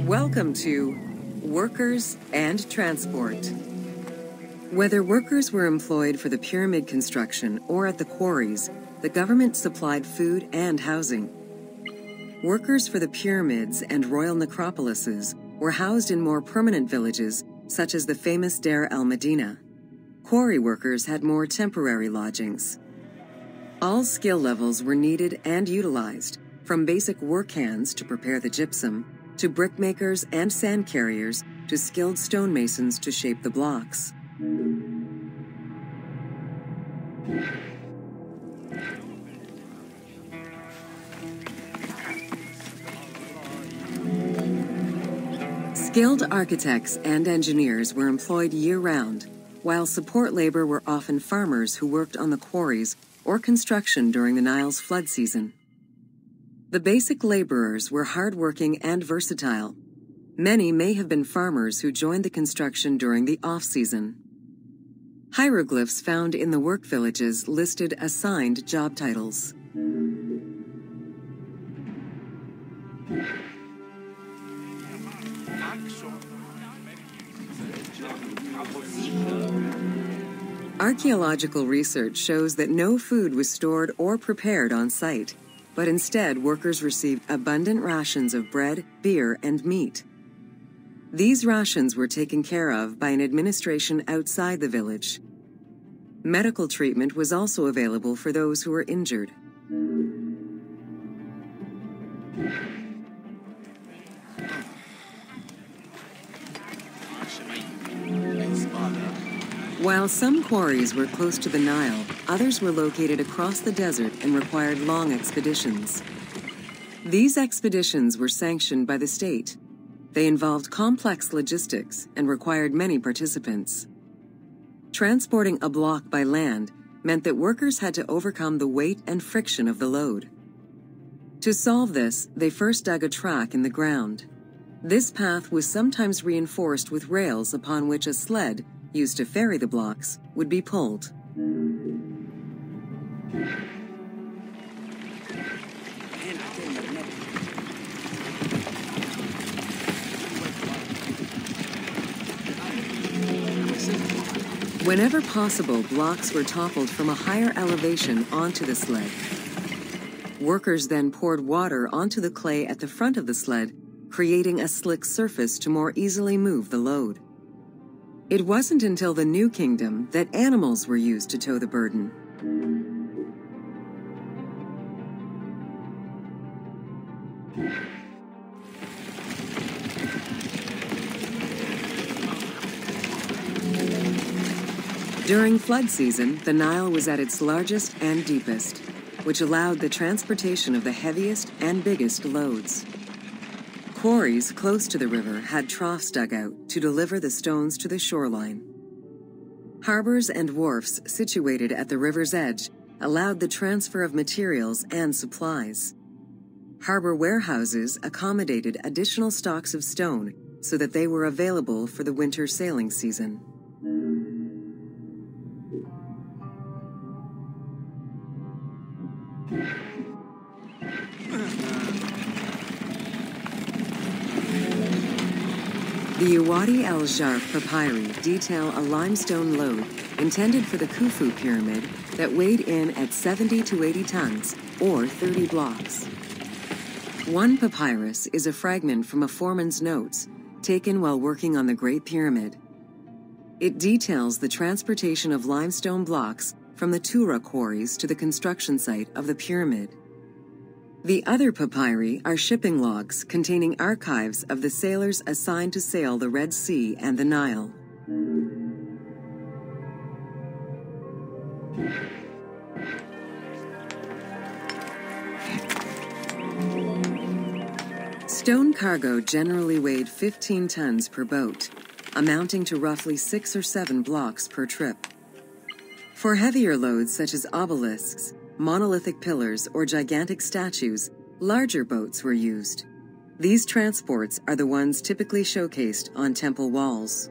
Welcome to Workers and Transport. Whether workers were employed for the pyramid construction or at the quarries, the government supplied food and housing. Workers for the pyramids and royal necropolises were housed in more permanent villages, such as the famous Deir el-Medina. Quarry workers had more temporary lodgings. All skill levels were needed and utilized, from basic work hands to prepare the gypsum, to brickmakers and sand carriers, to skilled stonemasons to shape the blocks. Skilled architects and engineers were employed year-round, while support labor were often farmers who worked on the quarries or construction during the Nile's flood season. The basic laborers were hard-working and versatile. Many may have been farmers who joined the construction during the off-season. Hieroglyphs found in the work villages listed assigned job titles. Archaeological research shows that no food was stored or prepared on site, but instead workers received abundant rations of bread, beer, and meat. These rations were taken care of by an administration outside the village. Medical treatment was also available for those who were injured. While some quarries were close to the Nile, others were located across the desert and required long expeditions. These expeditions were sanctioned by the state. They involved complex logistics and required many participants. Transporting a block by land meant that workers had to overcome the weight and friction of the load. To solve this, they first dug a track in the ground. This path was sometimes reinforced with rails upon which a sled, used to ferry the blocks, would be pulled. Whenever possible, blocks were toppled from a higher elevation onto the sled. Workers then poured water onto the clay at the front of the sled, creating a slick surface to more easily move the load. It wasn't until the New Kingdom that animals were used to tow the burden. During flood season, the Nile was at its largest and deepest, which allowed the transportation of the heaviest and biggest loads. Quarries close to the river had troughs dug out to deliver the stones to the shoreline. Harbors and wharfs situated at the river's edge allowed the transfer of materials and supplies. Harbor warehouses accommodated additional stocks of stone so that they were available for the winter sailing season. The Uwadi el-Jarf papyri detail a limestone load intended for the Khufu pyramid that weighed in at 70 to 80 tons, or 30 blocks. One papyrus is a fragment from a foreman's notes taken while working on the Great Pyramid. It details the transportation of limestone blocks from the Tura quarries to the construction site of the pyramid. The other papyri are shipping logs containing archives of the sailors assigned to sail the Red Sea and the Nile. Stone cargo generally weighed 15 tons per boat, amounting to roughly 6 or 7 blocks per trip. For heavier loads such as obelisks, monolithic pillars, or gigantic statues, larger boats were used. These transports are the ones typically showcased on temple walls.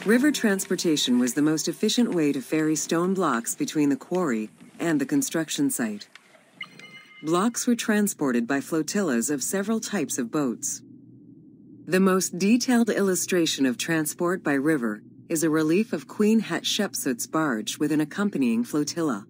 River transportation was the most efficient way to ferry stone blocks between the quarry and the construction site. Blocks were transported by flotillas of several types of boats. The most detailed illustration of transport by river is a relief of Queen Hatshepsut's barge with an accompanying flotilla.